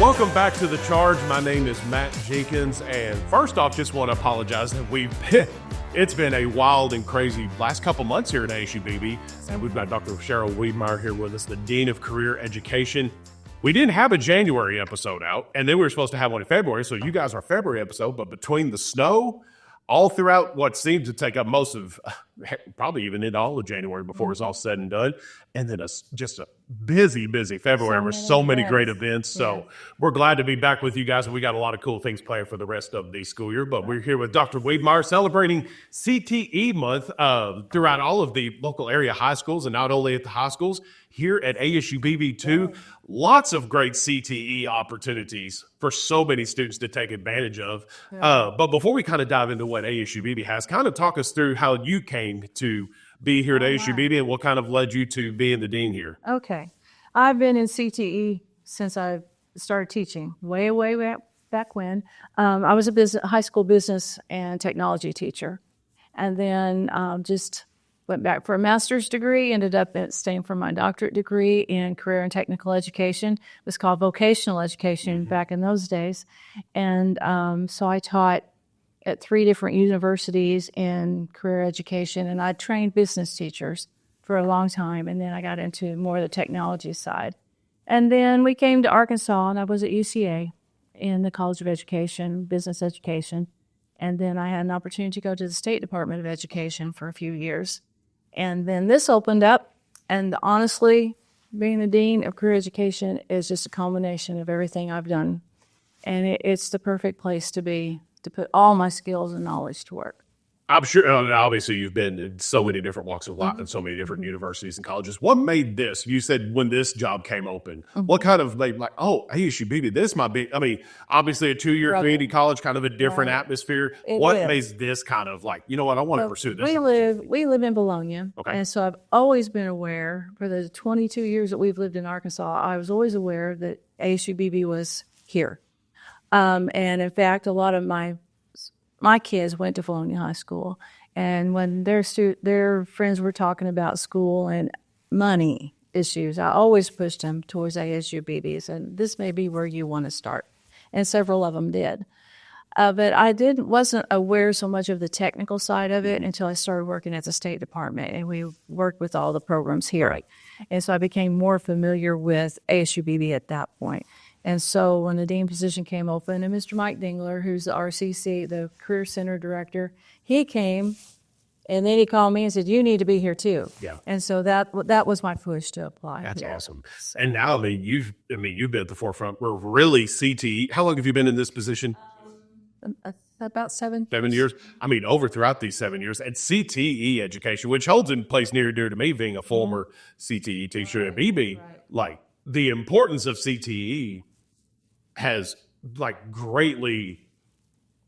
Welcome back to The Charge. My name is Matt Jenkins, and first off, just want to apologize that it's been a wild and crazy last couple months here at ASU-Beebe, and we've got Dr. Cheryl Wiedmaier here with us, the Dean of Career Education. We didn't have a January episode out, and then we were supposed to have one in February, so you guys are February episode, but between the snow, all throughout what seemed to take up most of, probably even into all of January before it's all said and done, and then just a busy February with so many great events. So we're glad to be back with you guys, and we got a lot of cool things planned for the rest of the school year. But we're here with Dr. Wiedmaier celebrating CTE Month throughout all of the local area high schools, and not only at the high schools, here at ASU-Beebe too. Lots of great CTE opportunities for so many students to take advantage of. But before we kind of dive into what ASU-Beebe has, kind of talk us through how you came to be here at ASU-Beebe and what kind of led you to being the dean here. Okay. I've been in CTE since I started teaching, way back when. I was a high school business and technology teacher, and then just went back for a master's degree, ended up staying for my doctorate degree in career and technical education. It was called vocational education back in those days. And so I taught at 3 different universities in career education, and I trained business teachers for a long time, and then I got into more of the technology side. And then we came to Arkansas, and I was at UCA in the College of Education, business education. And then I had an opportunity to go to the State Department of Education for a few years. And then this opened up, and honestly, being the Dean of Career Education is just a combination of everything I've done. And it's the perfect place to be, to put all my skills and knowledge to work. I'm sure, obviously, you've been in so many different walks of life and so many different universities and colleges. What made this? You said when this job came open, what kind of made ASU-Beebe, this might be, I mean, obviously a 2-year community college, kind of a different atmosphere. What makes this kind of like, you know what, I want to pursue this? We live in Bologna. Okay. And so I've always been aware, for the 22 years that we've lived in Arkansas, I was always aware that ASU-Beebe was here. And in fact, a lot of my kids went to Bologna High School, and when their friends were talking about school and money issues, I always pushed them towards ASU-Beebe, and this may be where you want to start. And several of them did. But I wasn't aware so much of the technical side of it until I started working at the State Department, and we worked with all the programs here. And so I became more familiar with ASU-Beebe at that point. And so when the dean position came open, and Mr. Mike Dingler, who's the RCC, the Career Center Director, he came, and then he called me and said, "You need to be here too." Yeah. And so that was my push to apply. That's awesome. And now, I mean, you've been at the forefront. We're really CTE. How long have you been in this position? About 7 years. I mean, throughout these 7 years, and CTE education, which holds in place near and dear to me, being a former CTE teacher at Beebe, like the importance of CTE has like greatly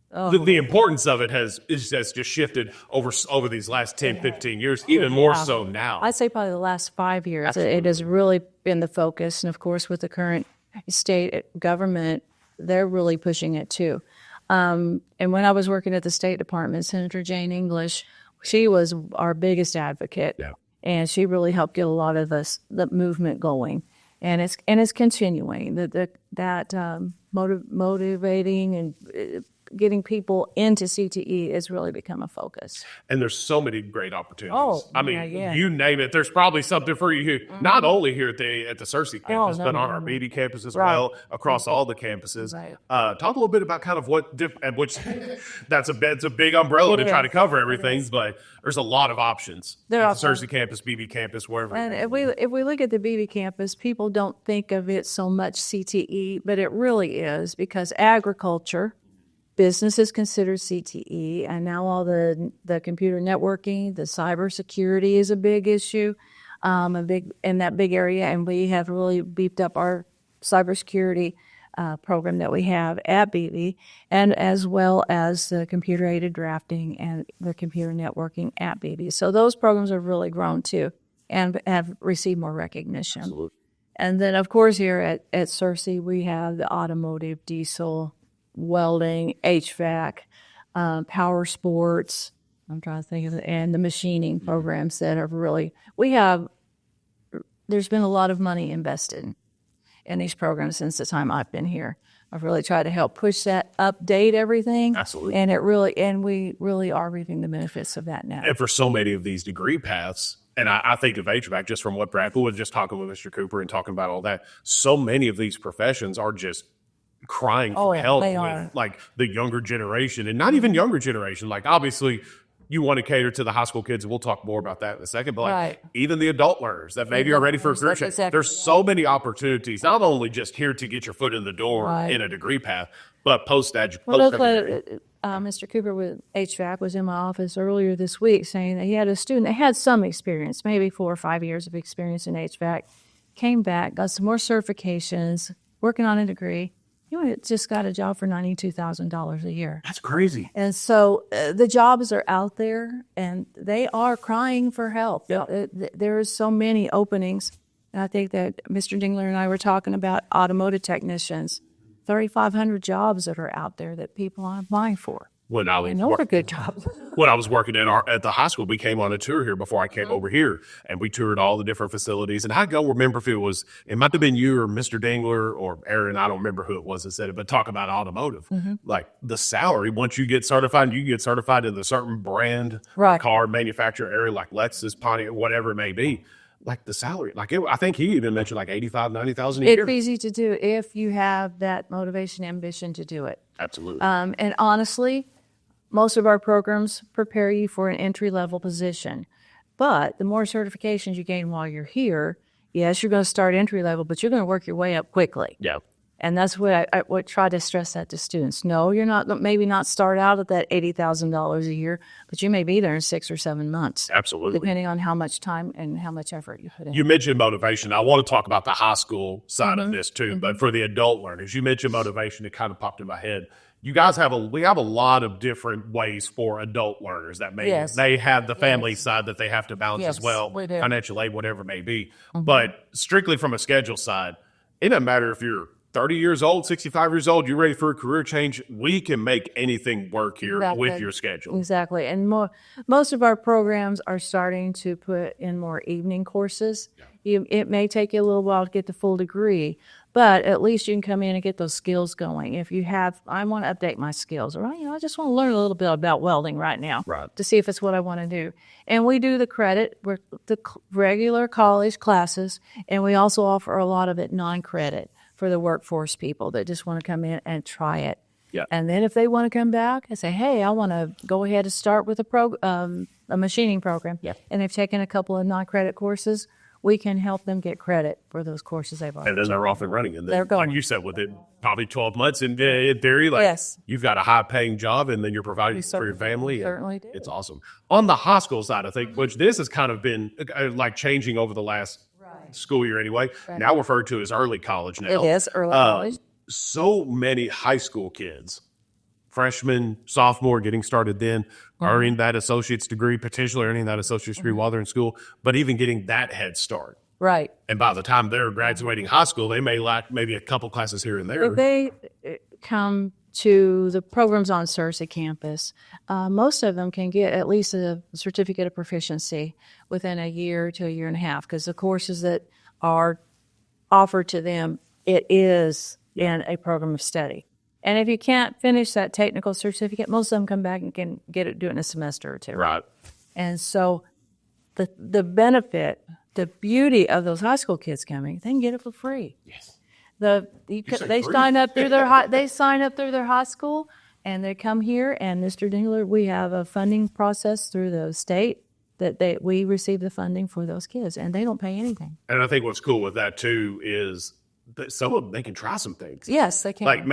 the importance of it has just shifted over these last 10, 15 years, even more so now. I'd say probably the last 5 years. Absolutely. It has really been the focus. And of course, with the current state government, they're really pushing it too. And when I was working at the State Department, Senator Jane English, she was our biggest advocate. Yeah. And she really helped get a lot of the movement going. And it's continuing. That motivating and getting people into CTE has really become a focus. And there's so many great opportunities. I mean, you name it. There's probably something for you here, not only here at the Searcy campus, but on our Beebe campus as well, across all the campuses. Right. Talk a little bit about kind of which that's a big umbrella to try to cover everything, but there's a lot of options. There are Searcy campus, Beebe campus, wherever. And if we look at the Beebe campus, people don't think of it so much CTE, but it really is, because agriculture, business is considered CTE, and now all the computer networking, the cybersecurity is a big issue, in that big area, and we have really beefed up our cybersecurity program that we have at Beebe, and as well as the computer-aided drafting and the computer networking at Beebe. So those programs have really grown too, and have received more recognition. Absolutely. And then, of course, here at Searcy, we have the automotive, diesel, welding, HVAC, power sports, I'm trying to think of it, and the machining programs that have really, there's been a lot of money invested. in these programs since the time I've been here. I've really tried to help push that, update everything. Absolutely. And we really are reaping the benefits of that now. And for so many of these degree paths, and I think of HVAC just from what Brad was just talking with Mr. Cooper and talking about all that, so many of these professions are just crying for help with like the younger generation, and not even younger generation. Like obviously you want to cater to the high school kids, and we'll talk more about that in a second, but like even the adult learners that maybe are ready for a career change. There's so many opportunities, not only just here to get your foot in the door in a degree path, but post-secondary. Mr. Cooper with HVAC was in my office earlier this week saying that he had a student that had some experience, maybe 4 or 5 years of experience in HVAC, came back, got some more certifications, working on a degree. Just got a job for $92,000 a year. That's crazy. And so the jobs are out there, and they are crying for help. Yeah. There are so many openings. And I think that Mr. Dingler and I were talking about automotive technicians, 3,500 jobs that are out there that people are applying for. When I was a good job. When I was working at the high school, we came on a tour here before I came over here, and we toured all the different facilities. And I don't remember if it might have been you or Mr. Dingler or Aaron. I don't remember who it was that said it, but talk about automotive. Like the salary, once you get certified, you get certified in the certain brand car manufacturer area, like Lexus, Pontiac, whatever it may be. Like the salary, I think he even mentioned like $85,000, $90,000 a year. It's easy to do if you have that motivation, ambition to do it. Absolutely. And honestly, most of our programs prepare you for an entry-level position. But the more certifications you gain while you're here, yes, you're going to start entry-level, but you're going to work your way up quickly. Yeah. And that's what I would try to stress that to students. No, you're not, maybe not start out at that $80,000 a year, but you may be there in 6 or 7 months. Absolutely. Depending on how much time and how much effort you put in. You mentioned motivation. I want to talk about the high school side of this too, but for the adult learners, you mentioned motivation. It kind of popped in my head. You guys we have a lot of different ways for adult learners that they have the family side that they have to balance as well, financial aid, whatever it may be. But strictly from a schedule side, it doesn't matter if you're 30 years old, 65 years old, you're ready for a career change. We can make anything work here with your schedule. Exactly. And most of our programs are starting to put in more evening courses. It may take you a little while to get the full degree, but at least you can come in and get those skills going. If you have, I want to update my skills, or I just want to learn a little bit about welding right now to see if it's what I want to do. And we do the credit, the regular college classes, and we also offer a lot of it non-credit for the workforce people that just want to come in and try it. Yeah. And then if they want to come back and say, hey, I want to go ahead and start with a machining program, and they've taken a couple of non-credit courses, we can help them get credit for those courses they've already. And then they're off and running. And they're going. Like you said, within probably 12 months, in theory, you've got a high-paying job, and then you're providing for your family. Certainly do. It's awesome. On the high school side, I think, which this has kind of been like changing over the last school year anyway, now referred to as early college now. It is early college. So many high school kids, freshman, sophomore, getting started then, earning that associate's degree, potentially earning that associate's degree while they're in school, but even getting that head start. Right. And by the time they're graduating high school, they may lack maybe a couple classes here and there. If they come to the programs on Searcy campus, most of them can get at least a certificate of proficiency within a year to a year and a half, because the courses that are offered to them, it is in a program of study. And if you can't finish that technical certificate, most of them come back and can do it in a semester or two. Right. And so the benefit, the beauty of those high school kids coming, they can get it for free. Yes. They sign up through their high school, and they come here. And Mr. Dingler, we have a funding process through the state that we receive the funding for those kids, and they don't pay anything. And I think what's cool with that too is that some of them, they can try some things. Yes, they can. Like,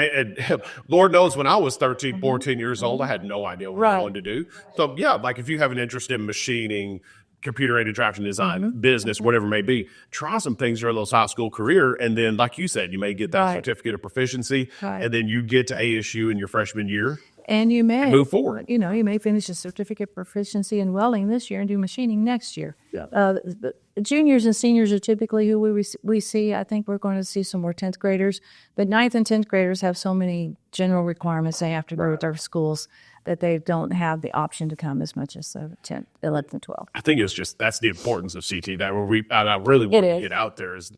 Lord knows, when I was 13, 14 years old, I had no idea what I wanted to do. So yeah, like if you have an interest in machining, computer-aided drafting design, business, whatever it may be, try some things during those high school career. And then, like you said, you may get that certificate of proficiency, and then you get to ASU in your freshman year. And you may move forward. You may finish a certificate of proficiency in welding this year and do machining next year. Yeah. The juniors and seniors are typically who we see. I think we're going to see some more 10th graders, but 9th and 10th graders have so many general requirements they have to go with their schools that they don't have the option to come as much as the 10th, 11th, and 12th. I think it's just that's the importance of CT. That I really want to get out there is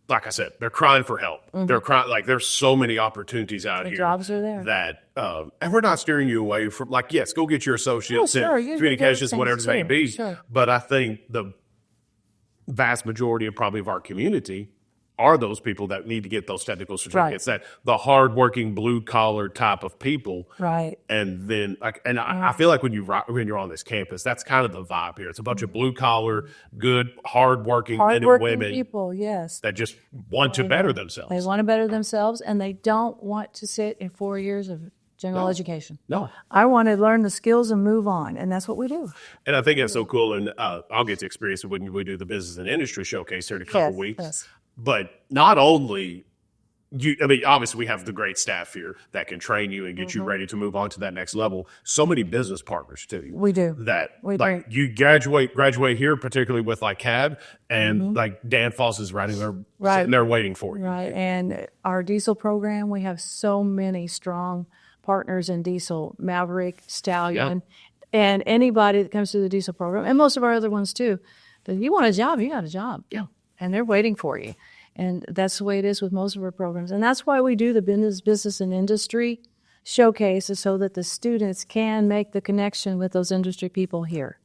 like I said, they're crying for help. They're crying, like there's so many opportunities out The here. jobs are there. That, and we're not steering you away from, like, yes, go get your associates in sure, you can do communications, those whatever it things may too, be. sure. But I think the vast majority of probably of our community are those people that need to get those technical certificates, that the hardworking blue collar type of people. Right. And then, like, and I feel like when you're on this campus, that's kind of the vibe here. It's a bunch of blue collar, good, hardworking men and women people, yes. that just want to better themselves. They want to better themselves, and they don't want to sit in 4 years of general education. No. I want to learn the skills and move on, and that's what we do. And I think that's so cool. And I'll get to experience it when we do the business and industry showcase here in a couple weeks. Yes. But not only obviously we have the great staff here that can train you and get you ready to move on to that next level. So many business partners too. We do. That We like you graduate here, particularly with like CAB, and like Dan Foss is sitting there waiting for you. Right. And our diesel program, we have so many strong partners in diesel, Maverick, Stallion, and anybody that comes through the diesel program, and most of our other ones too. That you want a job, you got a job. Yeah. And they're waiting for you. And that's the way it is with most of our programs. And that's why we do the business and industry showcases, so that the students can make the connection with those industry people here.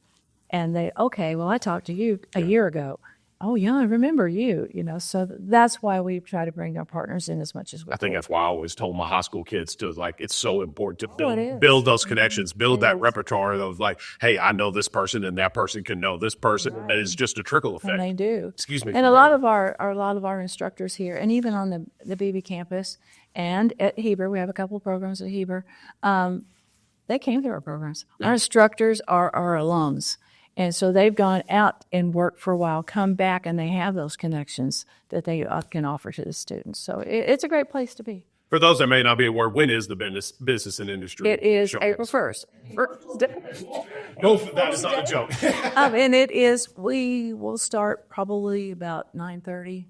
And I talked to you a year ago. Oh, yeah, I remember you, So that's why we try to bring our partners in as much as we can. I think that's why I always told my high school kids to, like, it's so important to it build those connections, build that repertoire of like, hey, I know this person and that person can know this person. And it's just a trickle effect. And they do. Excuse me. And a lot of our instructors here, and even on the Beebe campus and at Heber, we have a couple of programs at Heber, they came through our programs. Our instructors are our alums. And so they've gone out and worked for a while, come back, and they have those connections that they can offer to the students. So it's a great place to be. For those that may not be aware, when is the business and industry? It is showcase? April 1st. No, that is not a joke. And we will start probably about 9:30.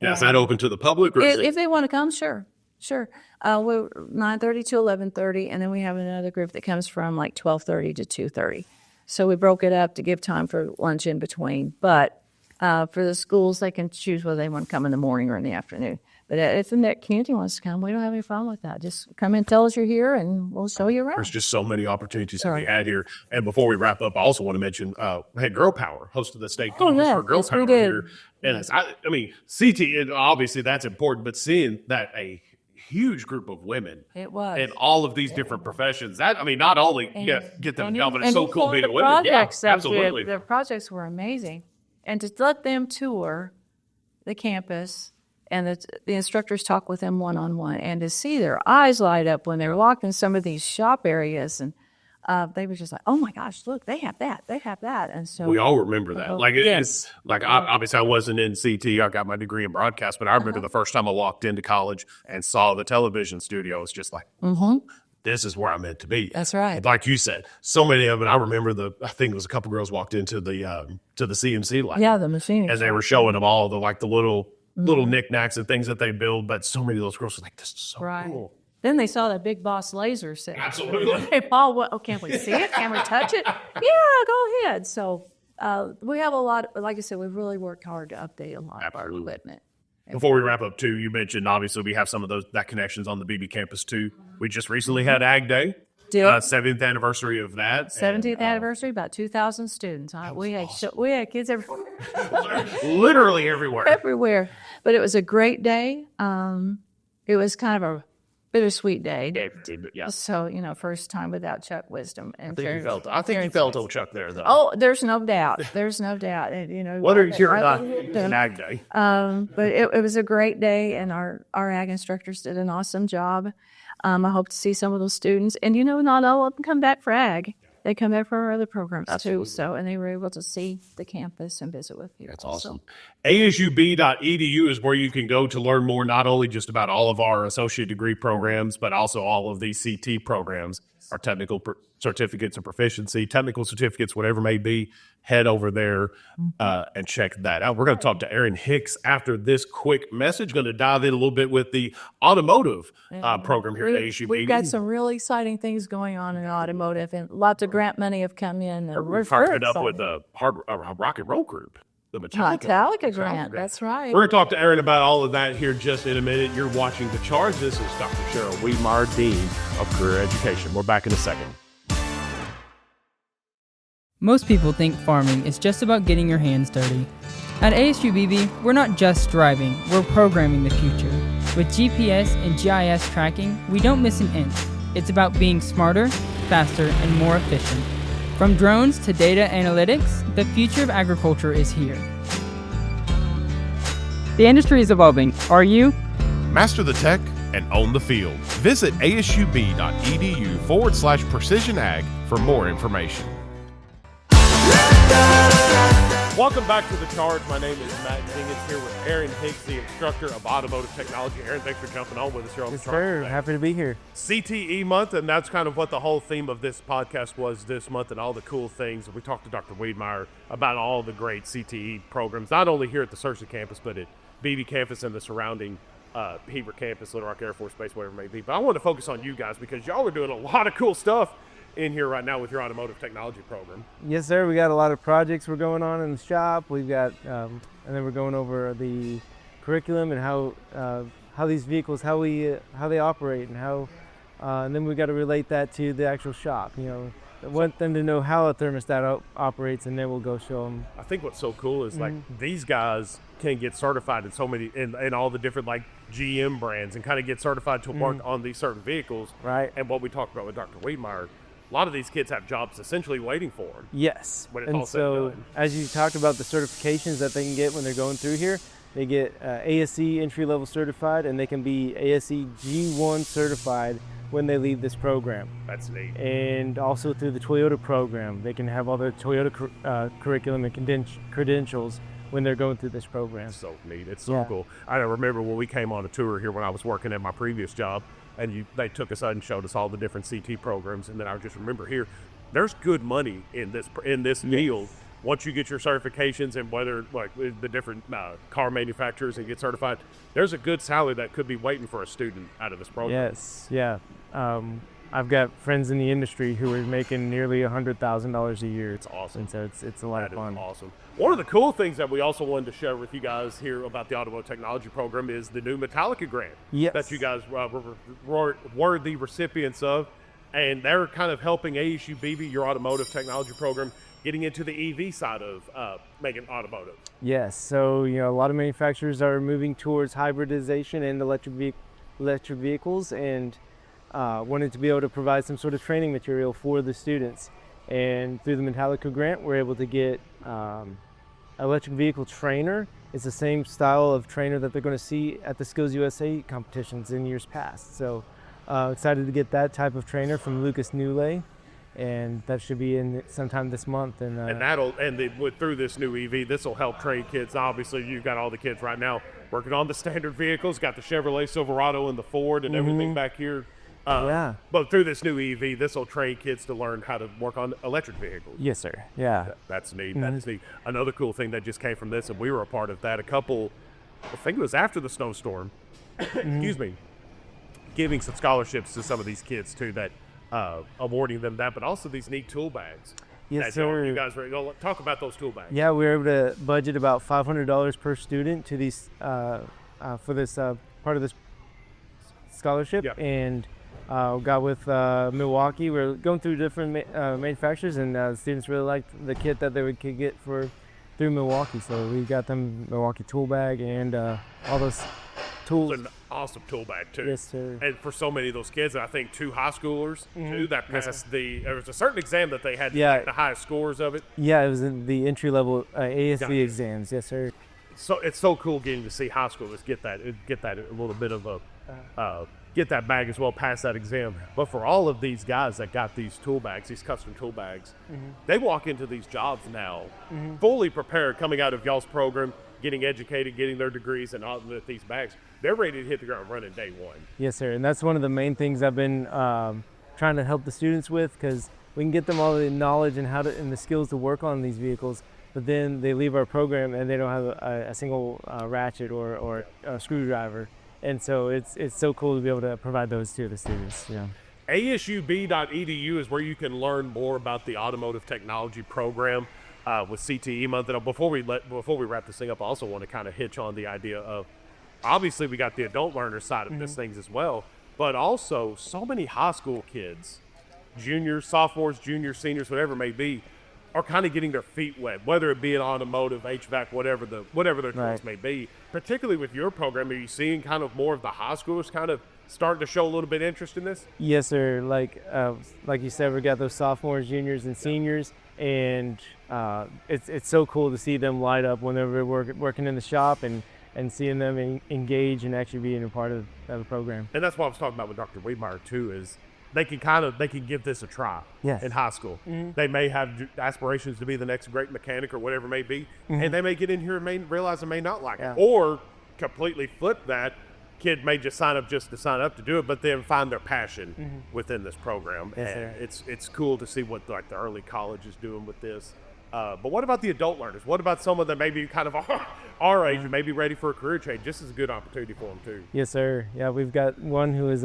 Yeah, is that open to the public? Or If they want to come, sure. We're 9:30 to 11:30, and then we have another group that comes from like 12:30 to 2:30. So we broke it up to give time for lunch in between. But for the schools, they can choose whether they want to come in the morning or in the afternoon. But if the net community wants to come, we don't have any problem with that. Just come and tell us you're here, and we'll show you around. There's just so many opportunities to be had here. And before we wrap up, I also want to mention, Girl Power hosted the state conference for Girl Power here. And CTE, obviously that's important, but seeing that a huge group of women It was. in all of these different professions, not only get them involved, but it's so cool being a women. Projects absolutely. The projects were amazing. And to let them tour the campus and the instructors talk with them one-on-one, and to see their eyes light up when they were walking some of these shop areas, and they were just like, oh my gosh, look, they have that. And so we all remember that. It's like, obviously I wasn't in CT. I got my degree in broadcast, but I remember the first time I walked into college and saw the television studio, it's just like, this is where I'm meant to be. That's right. Like you said, so many of it. I remember I think it was a couple girls walked into the CNC lab. Yeah, the machine. And they were showing them all the little knickknacks and things that they build. But so many of those girls were like, this is so cool. Then they saw that big boss laser set. Absolutely. Hey, Paul, can we see it? Can we touch it? Yeah, go ahead. So we have a lot, like I said, we've really worked hard to update a lot of our equipment. Before we wrap up, too, you mentioned, obviously, we have some of that connections on the Beebe campus, too. We just recently had Ag Day. 7th anniversary of that. 17th anniversary, about 2,000 students. We had kids everywhere. Literally everywhere. Everywhere. But it was a great day. It was kind of a bittersweet day. Yeah. So, first time without Chuck Wisdom. And I think you felt old Chuck there, though. Oh, there's no doubt. And, whether you're or not, an Ag Day. But it was a great day, and our ag instructors did an awesome job. I hope to see some of those students. And, not all of them come back for ag. They come back for our other programs, too. So, and they were able to see the campus and visit with people. That's awesome. ASU-Beebe.edu is where you can go to learn more, not only just about all of our associate degree programs, but also all of these CT programs, our technical certificates of proficiency, technical certificates, whatever may be. Head over there and check that out. We're going to talk to Aaron Hicks after this quick message. Going to dive in a little bit with the automotive program here at ASU-Beebe. We've got some really exciting things going on in automotive, and lots of grant money have come in. We're partnered up with the Rocket Roll Group. The Metallica grant. That's right. We're going to talk to Aaron about all of that here just in a minute. You're watching The Charge. This is Dr. Cheryl Wiedmaier, Dean of Career Education. We're back in a second. Most people think farming is just about getting your hands dirty. At ASU-Beebe, we're not just driving, we're programming the future. With GPS and GIS tracking, we don't miss an inch. It's about being smarter, faster, and more efficient. From drones to data analytics, the future of agriculture is here. The industry is evolving. Are you? Master the tech and own the field. Visit asub.edu/precision ag for more information. Welcome back to The Charge. My name is Matt Jenkins here with Aaron Hicks, the instructor of automotive technology. Aaron, thanks for jumping on with us here on The Charge. Yes, sir. Today. Happy to be here. CTE Month, and that's kind of what the whole theme of this podcast was this month and all the cool things. We talked to Dr. Wiedmaier about all the great CTE programs, not only here at the Searcy campus, but at Beebe campus and the surrounding Heber campus, Little Rock Air Force Base, whatever it may be. But I want to focus on you guys because y'all are doing a lot of cool stuff in here right now with your automotive technology program. Yes, sir. We got a lot of projects we're going on in the shop. We've got, and then we're going over the curriculum and how these vehicles, how they operate, and then we got to relate that to the actual shop. You know, I want them to know how a thermostat operates, and then we'll go show them. I think what's so cool is like these guys can get certified in so many, in all the different like GM brands, and kind of get certified to work on these certain vehicles. Right. And what we talked about with Dr. Wiedmaier, a lot of these kids have jobs essentially waiting for them. Yes. When it's and all said and so, done. as you talked about the certifications that they can get when they're going through here, they get ASE entry-level certified, and they can be ASE G1 certified when they leave this program. That's neat. And also through the Toyota program, they can have all their Toyota curriculum and credentials when they're going through this program. It's so neat. It's so cool. I remember when we came on a tour here when I was working at my previous job, and they took us out and showed us all the different CT programs, and then I just remember here, there's good money in this field. Once you get your certifications and whether like the different car manufacturers and get certified, there's a good salary that could be waiting for a student out of this program. Yes, yeah. I've got friends in the industry who are making nearly $100,000 a year. It's awesome. And so it's a lot of fun. Awesome. One of the cool things that we also wanted to share with you guys here about the Automotive Technology Program is the new Metallica grant that you guys were the recipients of, and they're kind of helping ASU-Beebe, your Automotive Technology Program, getting into the EV side of making automotive. Yes, so a lot of manufacturers are moving towards hybridization and electric vehicles, and wanted to be able to provide some sort of training material for the students. And through the Metallica grant, we're able to get electric vehicle trainer. It's the same style of trainer that they're going to see at the Skills USA competitions in years past. So excited to get that type of trainer from Lucas Newlay, and that should be in sometime this month. Through this new EV, this will help train kids. Obviously, you've got all the kids right now working on the standard vehicles, got the Chevrolet Silverado and the Ford and everything back here. But through this new EV, this will train kids to learn how to work on electric vehicles. Yes, sir. Yeah. That's neat. That's neat. Another cool thing that just came from this, and we were a part of that, I think it was after the snowstorm, excuse me, giving some scholarships to some of these kids too, that awarding them that, but also these neat tool bags. Yes, sir. You guys talk about those tool bags. Yeah, we were able to budget about $500 per student to these for this part of this scholarship. Yep. And got with Milwaukee. We're going through different manufacturers, and the students really liked the kit that they could get through Milwaukee. So we got them Milwaukee tool bag and all those tools. It's an awesome tool bag too. Yes, sir. And for so many of those kids, and I think 2 high schoolers too that passed there was a certain exam that they had to get the highest scores of it. Yeah, it was in the entry level ASV exams. Yes, sir. So it's so cool getting to see high schoolers get that a little bit of a get that bag as well, pass that exam. But for all of these guys that got these tool bags, these custom tool bags, they walk into these jobs now fully prepared, coming out of y'all's program, getting educated, getting their degrees, and all with these bags. They're ready to hit the ground running day one. Yes, sir. And that's one of the main things I've been trying to help the students with, because we can get them all the knowledge and and the skills to work on these vehicles, but then they leave our program and they don't have a single ratchet or a screwdriver. And so it's so cool to be able to provide those to the students. Yeah. ASU-Beebe.edu is where you can learn more about the automotive technology program. with CTE Month. And before we wrap this thing up, I also want to kind of hitch on the idea of, obviously we got the adult learner side of this things as well, but also so many high school kids, juniors, sophomores, juniors, seniors, whatever it may be, are kind of getting their feet wet, whether it be in automotive, HVAC, whatever their choice may be. Particularly with your program, are you seeing kind of more of the high schoolers kind of starting to show a little bit of interest in this? Yes, sir. Like you said, we got those sophomores, juniors, and seniors, and it's so cool to see them light up whenever we're working in the shop and seeing them engage and actually being a part of the program. And that's what I was talking about with Dr. Wiedmaier too, is they can give this a try in high school. They may have aspirations to be the next great mechanic or whatever it may be, and they may get in here and may realize they may not like it. Or completely flip that, kid may just sign up to do it, but then find their passion within this program. Yes, and sir. it's cool to see what like the early college is doing with this. But what about the adult learners? What about someone that may be kind of our age and may be ready for a career change? This is a good opportunity for them too. Yes, sir. Yeah, we've got one who is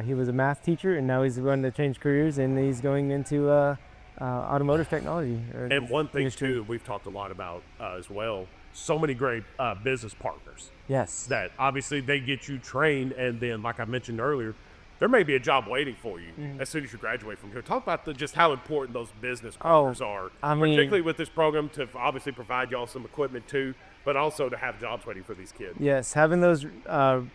he was a math teacher, and now he's going to change careers, and he's going into automotive technology. And one thing too, we've talked a lot about as well. So many great business partners. Yes. That obviously they get you trained, and then like I mentioned earlier, there may be a job waiting for you as soon as you graduate from here. Talk about just how important those business partners are, particularly with this program, to obviously provide y'all some equipment too, but also to have jobs waiting for these kids. Yes, having those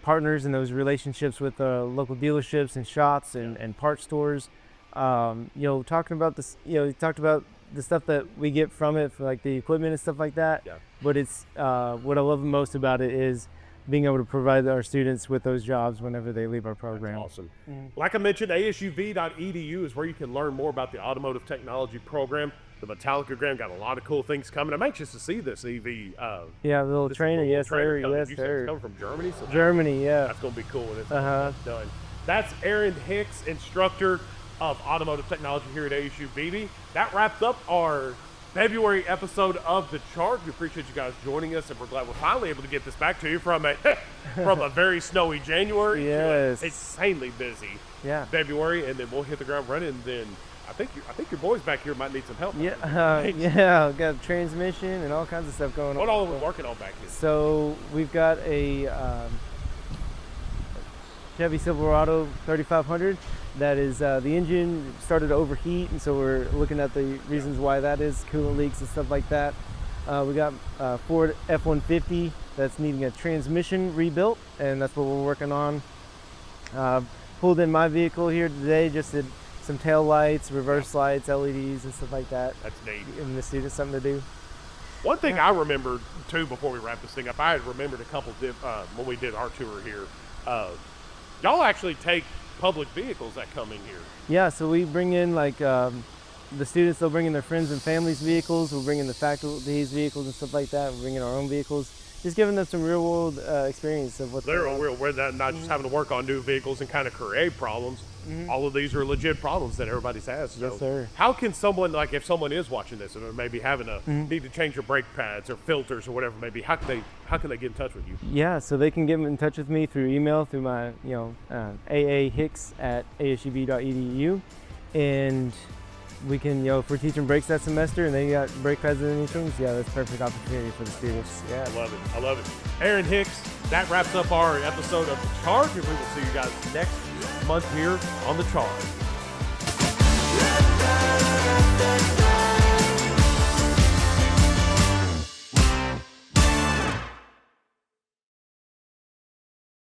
partners and those relationships with local dealerships and shops and parts stores. Talking about this, you talked about the stuff that we get from it, for like the equipment and stuff like that. Yeah. But it's what I love most about it is being able to provide our students with those jobs whenever they leave our program. That's awesome. Like I mentioned, ASU-Beebe.edu is where you can learn more about the automotive technology program. The Metallica program got a lot of cool things coming. I'm anxious to see this EV. Yeah, little trainer. Yes, sir. Yes, sir. It's coming from Germany. So Germany, yeah. That's going to be cool when it's done. That's Aaron Hicks, instructor of automotive technology here at ASU-Beebe. That wraps up our February episode of The Charge. We appreciate you guys joining us, and we're glad we're finally able to get this back to you from a very snowy January to an insanely busy February, and then we'll hit the ground running. And then I think your boys back here might need some help. Yeah, got a transmission and all kinds of stuff going on. What all are we working on back here? So we've got a Chevy Silverado 3500. That is the engine started to overheat, and so we're looking at the reasons why that is, coolant leaks and stuff like that. We got Ford F-150 that's needing a transmission rebuilt, and that's what we're working on. Pulled in my vehicle here today, just did some tail lights, reverse lights, LEDs and stuff like that. That's neat. And the students something to do. One thing I remembered too before we wrap this thing up, I had remembered a couple when we did our tour here. Y'all actually take public vehicles that come in here. Yeah, so we bring in the students, they'll bring in their friends and families' vehicles, we'll bring in the faculty's vehicles and stuff like that, we'll bring in our own vehicles, just giving them some real world experience of what's going on. We're not just having to work on new vehicles and kind of create problems. All of these are legit problems that everybody's has. So yes, sir. How can someone, like if someone is watching this and maybe having a need to change your brake pads or filters or whatever maybe, how can they get in touch with you? Yeah, so they can get in touch with me through email, through my aahicks@asub.edu, and we can, if we're teaching brakes that semester and they got brake pads and anything, that's a perfect opportunity for the students. Yeah, I love it. Aaron Hicks, that wraps up our episode of The Charge, and we will see you guys next month here on The Charge.